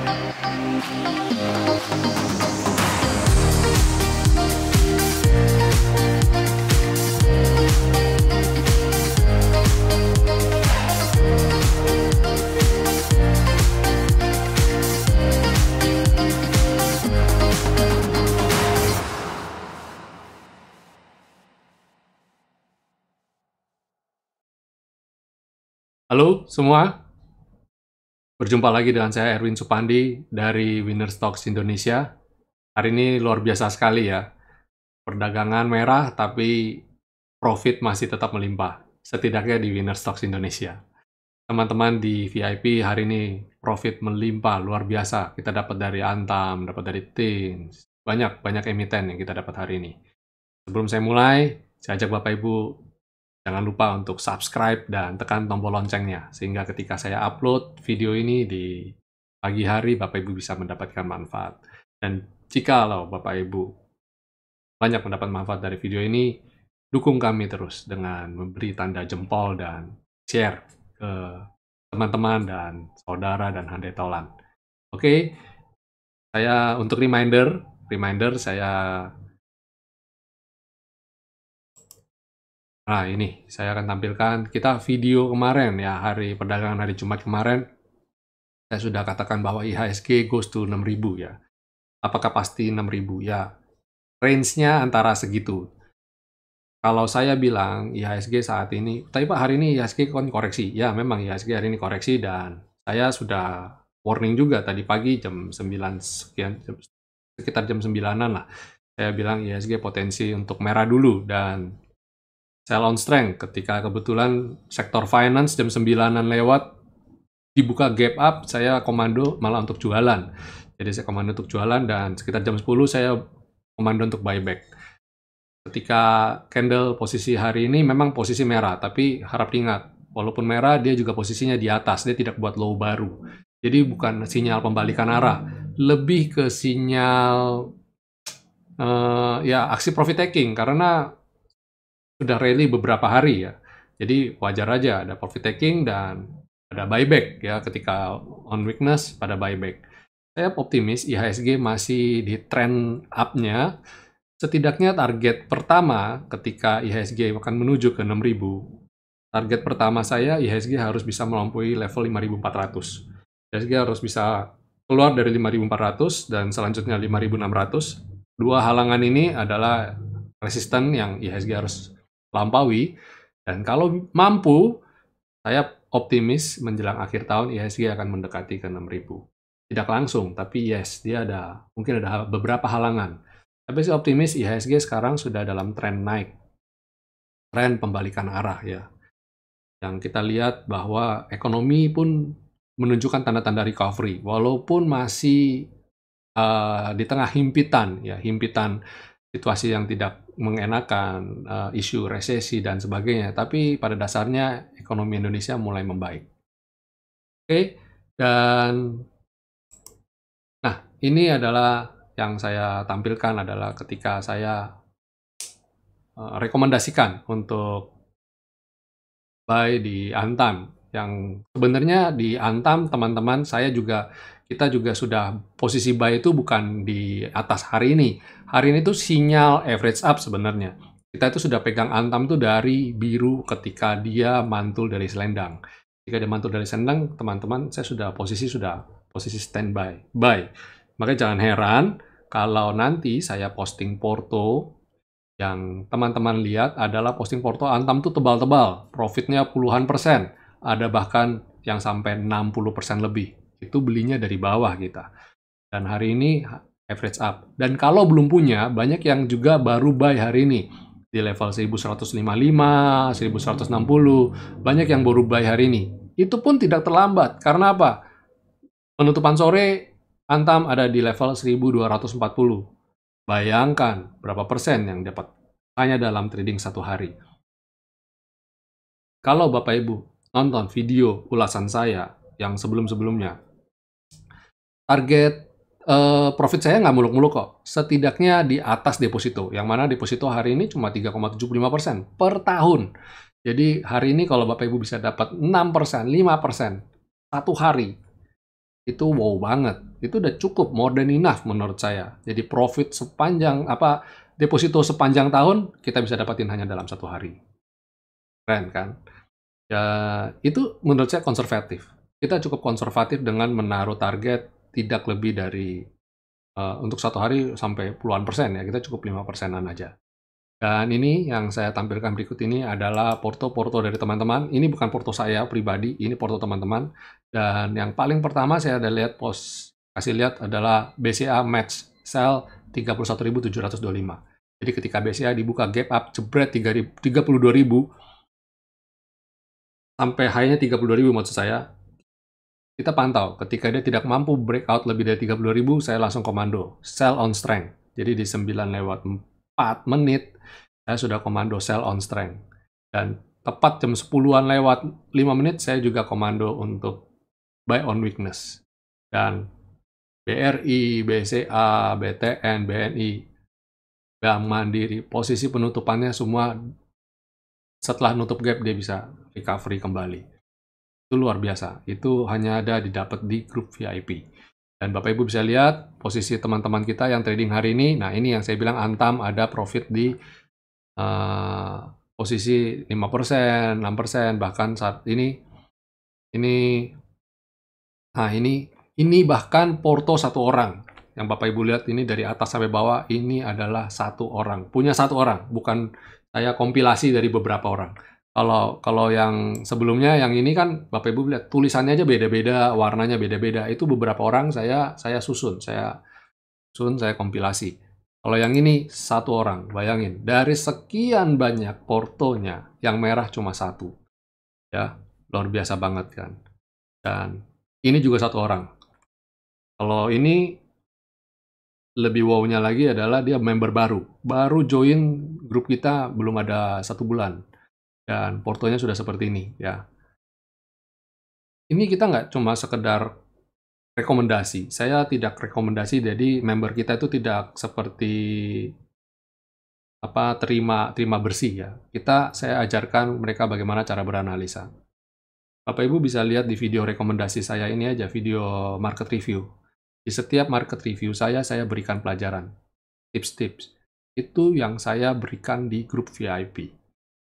Halo semua, berjumpa lagi dengan saya Erwin Supandi dari Winner Stocks Indonesia. Hari ini luar biasa sekali ya, perdagangan merah tapi profit masih tetap melimpah, setidaknya di Winner Stocks Indonesia. Teman-teman di VIP hari ini profit melimpah, luar biasa. Kita dapat dari Antam, dapat dari Tins, banyak emiten yang kita dapat hari ini. Sebelum saya mulai, saya ajak Bapak Ibu jangan lupa untuk subscribe dan tekan tombol loncengnya, sehingga ketika saya upload video ini di pagi hari, Bapak Ibu bisa mendapatkan manfaat. Dan jikalau Bapak Ibu banyak mendapat manfaat dari video ini, dukung kami terus dengan memberi tanda jempol dan share ke teman-teman dan saudara dan handai taulan. Oke, saya untuk reminder saya Nah, ini saya akan tampilkan kita video kemarin ya, hari perdagangan hari Jumat kemarin. Saya sudah katakan bahwa IHSG goes to 6.000 ya. Apakah pasti 6.000? Ya, range-nya antara segitu. Kalau saya bilang IHSG saat ini, tapi Pak hari ini IHSG kan koreksi. Ya, memang IHSG hari ini koreksi dan saya sudah warning juga tadi pagi jam 9 sekian, sekitar jam 9-an lah. Saya bilang IHSG potensi untuk merah dulu dan sell on strength ketika kebetulan sektor finance jam 9-an lewat dibuka gap up, saya komando malah untuk jualan. Jadi saya komando untuk jualan dan sekitar jam 10 saya komando untuk buyback. Ketika candle posisi hari ini memang posisi merah, tapi harap diingat, walaupun merah dia juga posisinya di atas, dia tidak buat low baru. Jadi bukan sinyal pembalikan arah, lebih ke sinyal ya aksi profit taking karena sudah rally beberapa hari ya. Jadi wajar aja ada profit taking dan ada buyback ya, ketika on weakness pada buyback. Saya optimis IHSG masih di trend up-nya. Setidaknya target pertama ketika IHSG akan menuju ke 6.000. Target pertama saya IHSG harus bisa melampaui level 5.400. IHSG harus bisa keluar dari 5.400 dan selanjutnya 5.600. Dua halangan ini adalah resisten yang IHSG harus lampaui, dan kalau mampu, saya optimis menjelang akhir tahun IHSG akan mendekati ke 6.000. Tidak langsung, tapi yes, dia mungkin ada beberapa halangan. Tapi saya optimis IHSG sekarang sudah dalam tren naik, tren pembalikan arah ya. Yang kita lihat bahwa ekonomi pun menunjukkan tanda-tanda recovery, walaupun masih di tengah himpitan situasi yang tidak mengenakan, isu resesi dan sebagainya, tapi pada dasarnya ekonomi Indonesia mulai membaik. Oke, dan nah ini adalah yang saya tampilkan adalah ketika saya rekomendasikan untuk buy di Antam, yang sebenarnya di Antam teman-teman kita juga sudah posisi buy itu bukan di atas hari ini. Hari ini tuh sinyal average up sebenarnya. Kita itu sudah pegang Antam tuh dari biru ketika dia mantul dari selendang. Jika dia mantul dari selendang, teman-teman, saya sudah posisi standby, buy. Makanya jangan heran kalau nanti saya posting porto, yang teman-teman lihat adalah posting porto Antam tuh tebal-tebal, profitnya puluhan persen, ada bahkan yang sampai 60% lebih. Itu belinya dari bawah kita. Dan hari ini average up. Dan kalau belum punya, banyak yang juga baru buy hari ini. Di level 1155, 1160, banyak yang baru buy hari ini. Itu pun tidak terlambat. Karena apa? Penutupan sore, Antam ada di level 1240. Bayangkan berapa persen yang dapat hanya dalam trading satu hari. Kalau Bapak Ibu nonton video ulasan saya yang sebelum-sebelumnya, target profit saya nggak muluk-muluk kok. Setidaknya di atas deposito, yang mana deposito hari ini cuma 3,75% per tahun. Jadi hari ini kalau Bapak Ibu bisa dapat 6%, 5% satu hari, itu wow banget. itu udah cukup, more than enough menurut saya. Jadi profit sepanjang deposito sepanjang tahun kita bisa dapatin hanya dalam 1 hari. Keren kan? Ya, itu menurut saya konservatif. Kita cukup konservatif dengan menaruh target tidak lebih dari untuk 1 hari sampai puluhan persen ya, kita cukup 5%-an aja. Dan ini yang saya tampilkan berikut ini adalah porto-porto dari teman-teman. Ini bukan porto saya pribadi, ini porto teman-teman. Dan yang paling pertama saya ada lihat kasih lihat adalah BCA Match Sell 31.725. Jadi ketika BCA dibuka gap up jebret 32.000 sampai high-nya 32.000 maksud saya, kita pantau. Ketika dia tidak mampu breakout lebih dari 32.000, saya langsung komando sell on strength. Jadi di 9:04 saya sudah komando sell on strength. Dan tepat jam 10-an lewat 5 menit, saya juga komando untuk buy on weakness. Dan BRI, BCA, BTN, BNI, Bank Mandiri, posisi penutupannya semua setelah nutup gap dia bisa recovery kembali. Itu luar biasa. Itu hanya didapat di grup VIP. Dan Bapak Ibu bisa lihat posisi teman-teman kita yang trading hari ini. Nah, ini yang saya bilang Antam ada profit di posisi 5%, 6%, bahkan saat ini nah ini bahkan porto 1 orang. Yang Bapak Ibu lihat ini dari atas sampai bawah, ini adalah 1 orang. Punya 1 orang, bukan saya kompilasi dari beberapa orang. Kalau yang sebelumnya, yang ini kan Bapak Ibu lihat tulisannya aja beda-beda, warnanya beda-beda. Itu beberapa orang saya susun, saya kompilasi. Kalau yang ini 1 orang, bayangin dari sekian banyak portonya, yang merah cuma 1, ya luar biasa banget kan. Dan ini juga 1 orang. Kalau ini lebih wow-nya lagi adalah dia member baru join grup kita belum ada 1 bulan. Dan portonya sudah seperti ini ya. Ini kita nggak cuma sekedar rekomendasi. Saya tidak rekomendasi, jadi member kita itu tidak seperti terima bersih ya. Saya ajarkan mereka bagaimana cara beranalisa. Bapak Ibu bisa lihat di video rekomendasi saya ini aja, video market review. Di setiap market review saya berikan pelajaran, tips-tips. Itu yang saya berikan di grup VIP.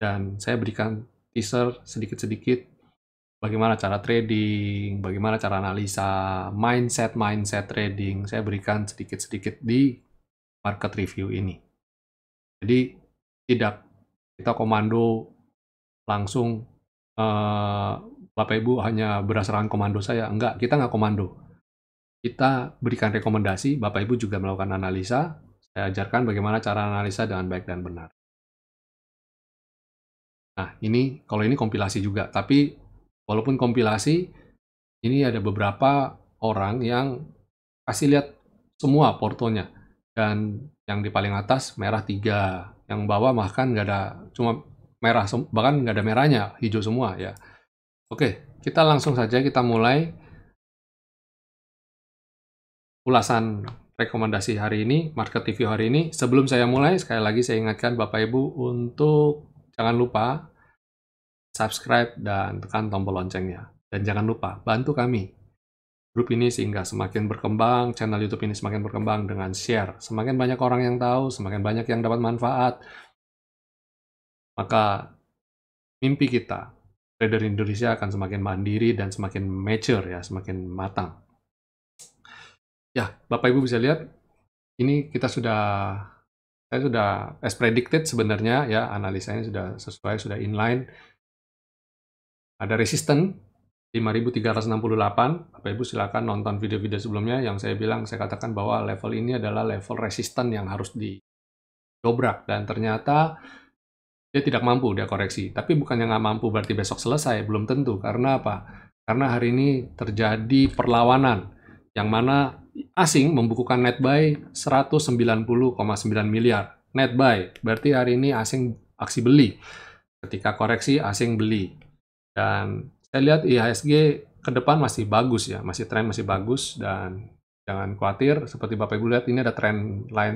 Dan saya berikan teaser sedikit-sedikit bagaimana cara trading, bagaimana cara analisa, mindset trading, saya berikan sedikit-sedikit di market review ini. Jadi tidak kita komando langsung Bapak Ibu hanya berdasarkan komando saya, enggak, kita nggak komando. Kita berikan rekomendasi, Bapak Ibu juga melakukan analisa, saya ajarkan bagaimana cara analisa dengan baik dan benar. Nah, kalau ini kompilasi juga, tapi walaupun kompilasi, ini ada beberapa orang yang kasih lihat semua portonya. Dan yang di paling atas merah 3, yang bawah bahkan nggak ada, cuma merah, bahkan nggak ada merahnya, hijau semua ya. Oke, kita langsung saja kita mulai ulasan rekomendasi hari ini, market review hari ini. Sebelum saya mulai, sekali lagi saya ingatkan Bapak Ibu untuk jangan lupa subscribe dan tekan tombol loncengnya. Dan jangan lupa bantu kami grup ini sehingga semakin berkembang, channel YouTube ini semakin berkembang dengan share. Semakin banyak orang yang tahu, semakin banyak yang dapat manfaat, maka mimpi kita, trader Indonesia akan semakin mandiri dan semakin mature ya, semakin matang. Ya, Bapak Ibu bisa lihat, ini saya sudah as predicted sebenarnya ya, analisanya sudah sesuai, sudah inline. Ada resisten 5.368, Bapak Ibu silakan nonton video-video sebelumnya yang saya katakan bahwa level ini adalah level resisten yang harus didobrak, dan ternyata dia tidak mampu, dia koreksi. Tapi bukannya nggak mampu berarti besok selesai, belum tentu. Karena apa? Karena hari ini terjadi perlawanan, yang mana asing membukukan net buy 190,9 miliar. Net buy, berarti hari ini asing aksi beli. Ketika koreksi, asing beli. Dan saya lihat IHSG ke depan masih bagus ya, tren masih bagus, dan jangan khawatir, seperti Bapak Ibu lihat ini ada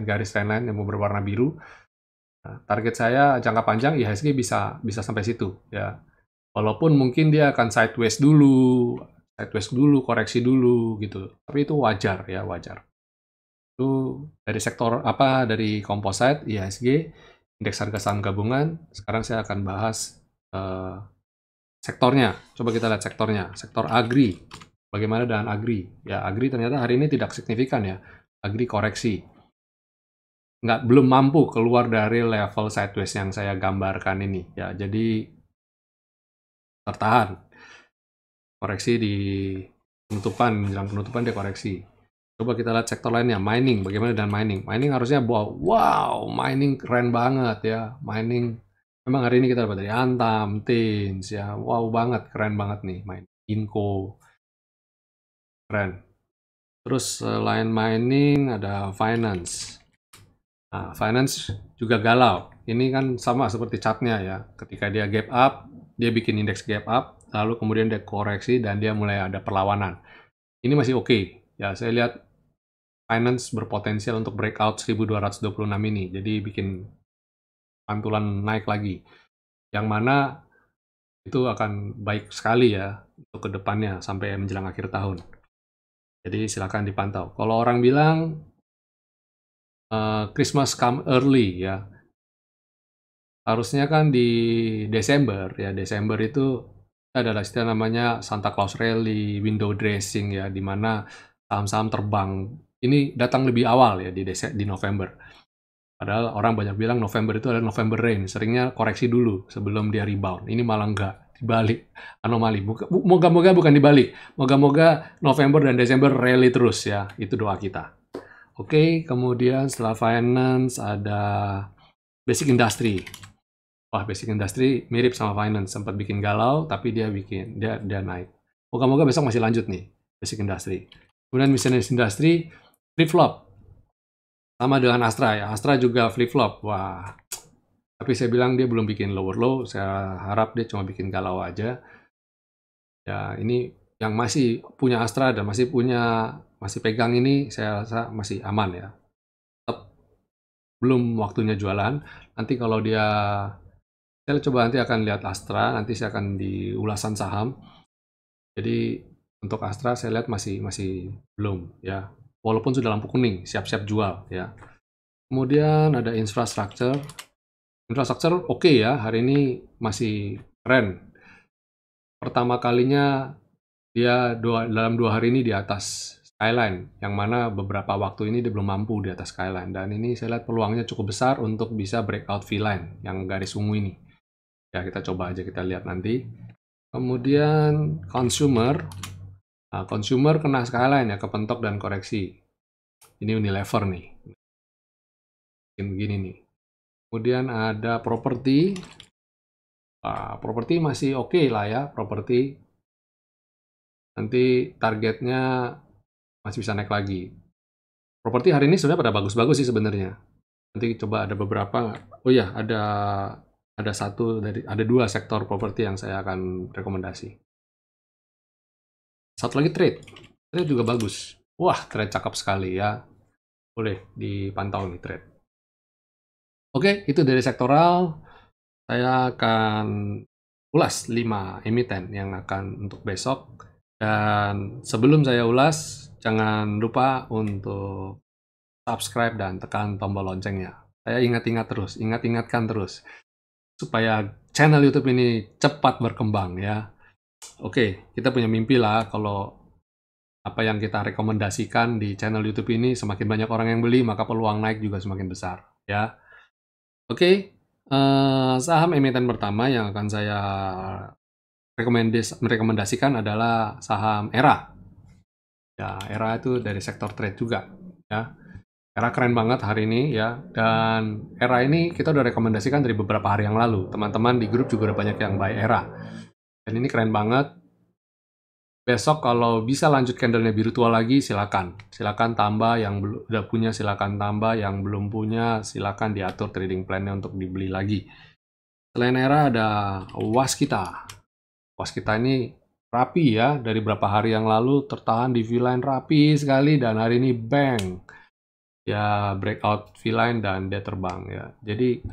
garis trend line yang berwarna biru. Nah, target saya jangka panjang IHSG bisa sampai situ ya. Walaupun mungkin dia akan sideways dulu, sideways dulu, koreksi dulu gitu. Tapi itu wajar ya, wajar. Itu dari sektor apa, dari composite, IHSG, indeks harga saham gabungan. Sekarang saya akan bahas sektornya. Coba kita lihat sektornya. Sektor agri. Bagaimana dengan agri? Ya, agri ternyata hari ini tidak signifikan ya. Agri koreksi. Belum mampu keluar dari level sideways yang saya gambarkan ini. Ya, jadi tertahan. Koreksi di penutupan, menjelang penutupan dia koreksi. Coba kita lihat sektor lainnya, mining. Bagaimana dengan mining? Mining harusnya wow, mining keren banget ya. Mining, memang hari ini kita dapat dari Antam, Tins ya. Wow banget, keren banget nih. Mining, Inco, keren. Terus selain mining ada finance. Nah, finance juga galau. Ini kan sama seperti chartnya ya. Ketika dia gap up, dia bikin indeks gap up, lalu kemudian dia koreksi dan dia mulai ada perlawanan. Ini masih oke. Ya, saya lihat finance berpotensial untuk breakout 1226 ini. Jadi bikin pantulan naik lagi. Yang mana itu akan baik sekali ya untuk kedepannya sampai menjelang akhir tahun. Jadi silakan dipantau. Kalau orang bilang Christmas come early ya, harusnya kan di Desember ya. Desember itu adalah istilah namanya Santa Claus Rally, window dressing ya, di mana saham-saham terbang. Ini datang lebih awal ya di November. Padahal orang banyak bilang November itu adalah November rain, seringnya koreksi dulu sebelum dia rebound. Ini malah enggak, dibalik, anomali. Moga-moga bukan dibalik, moga-moga November dan Desember rally terus ya, itu doa kita. Oke, kemudian setelah finance ada basic industry. Wah, basic industry mirip sama finance, sempat bikin galau, tapi dia naik. Moga-moga besok masih lanjut nih, basic industry. Kemudian miscellaneous industry, flip-flop. Sama dengan Astra ya, Astra juga flip-flop. Wah, tapi saya bilang dia belum bikin lower low, saya harap dia cuma bikin galau aja. Ya, ini yang masih punya Astra dan masih pegang ini, saya rasa masih aman ya. Tetap belum waktunya jualan. Nanti kalau saya coba nanti akan lihat Astra, nanti saya akan di ulasan saham. Jadi untuk Astra saya lihat masih belum ya. Walaupun sudah lampu kuning, siap-siap jual ya. Kemudian ada infrastructure. Infrastructure oke ya, hari ini masih keren. Pertama kalinya dia dalam 2 hari ini di atas skyline, yang mana beberapa waktu ini dia belum mampu di atas skyline. Dan ini saya lihat peluangnya cukup besar untuk bisa breakout V-line, yang garis ungu ini. Ya, kita coba aja, kita lihat nanti. Kemudian consumer. Nah, consumer kena skyline ya, kepentok dan koreksi. Ini Unilever nih. Begini nih. Kemudian ada properti. Properti masih oke lah ya, properti. Nanti targetnya masih bisa naik lagi. Properti hari ini sebenarnya pada bagus-bagus sih sebenarnya. Nanti coba ada beberapa. Oh ya, ada 2 sektor properti yang saya akan rekomendasi. Satu lagi trade. Trade juga bagus. Wah, trade cakep sekali ya. Boleh dipantau nih trade. Oke, itu dari sektoral. Saya akan ulas 5 emiten yang akan untuk besok. Dan sebelum saya ulas, jangan lupa untuk subscribe dan tekan tombol loncengnya. Saya ingatkan terus, supaya channel YouTube ini cepat berkembang ya. Oke, kita punya mimpi lah kalau apa yang kita rekomendasikan di channel YouTube ini semakin banyak orang yang beli, maka peluang naik juga semakin besar ya. Oke, saham emiten pertama yang akan saya merekomendasikan adalah saham ERA. Ya, ERA itu dari sektor trade juga ya. ERA keren banget hari ini ya, dan ERA ini kita udah rekomendasikan dari beberapa hari yang lalu. Teman-teman di grup juga udah banyak yang buy ERA. Dan ini keren banget. Besok kalau bisa lanjut candlenya virtual lagi, silakan. Silakan tambah, yang udah punya silakan tambah, yang belum punya silakan diatur trading plan-nya untuk dibeli lagi. Selain ERA ada Waskita. Waskita ini rapi ya, dari beberapa hari yang lalu tertahan di V-line rapi sekali, dan hari ini bang. Ya, breakout V-line dan dia terbang ya. Jadi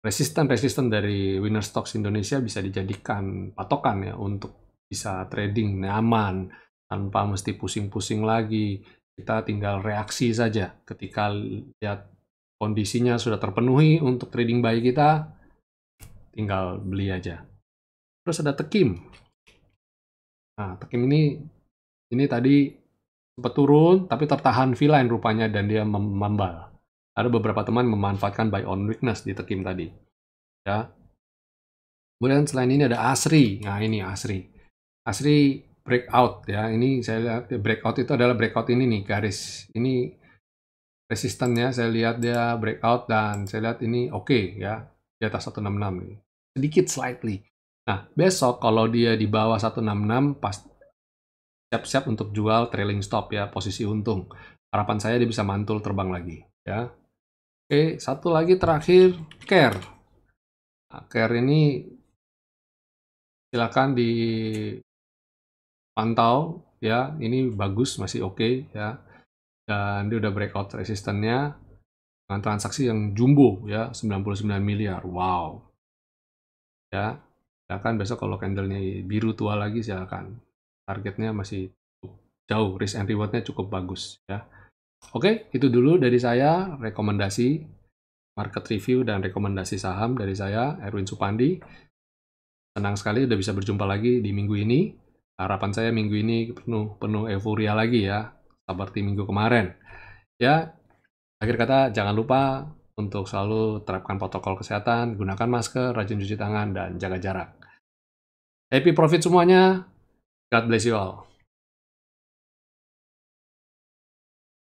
resisten dari Winner Stocks Indonesia bisa dijadikan patokan ya untuk bisa trading nyaman, tanpa mesti pusing-pusing lagi. Kita tinggal reaksi saja ketika lihat kondisinya sudah terpenuhi untuk trading buy kita, tinggal beli aja. Terus ada Tekim. Nah, Tekim ini tadi sempat turun, tapi tertahan V-line rupanya dan dia membal. Ada beberapa teman memanfaatkan buy on weakness di Tekim tadi. Ya. Kemudian selain ini ada ASRI. Nah, ini ASRI. ASRI breakout ya. Ini saya lihat breakout itu adalah breakout ini nih, garis ini resistannya saya lihat dia breakout dan saya lihat ini oke ya, di atas 166 nih. Sedikit slightly. Nah, besok kalau dia di bawah 166 pas siap-siap untuk jual trailing stop ya, posisi untung. Harapan saya dia bisa mantul terbang lagi ya. Oke, satu lagi terakhir Care. Nah, Care ini silakan dipantau ya, ini bagus, masih oke ya. Dan dia udah breakout resistennya dengan transaksi yang jumbo ya, 99 miliar. Wow. Ya, silakan besok kalau candlenya biru tua lagi silakan. Targetnya masih jauh, risk and rewardnya cukup bagus ya. Oke, itu dulu dari saya, rekomendasi market review dan rekomendasi saham dari saya, Erwin Supandi. Senang sekali udah bisa berjumpa lagi di minggu ini. Harapan saya minggu ini penuh euforia lagi ya, seperti minggu kemarin. Ya, akhir kata jangan lupa untuk selalu terapkan protokol kesehatan, gunakan masker, rajin cuci tangan, dan jaga jarak. Happy profit semuanya. God bless you all.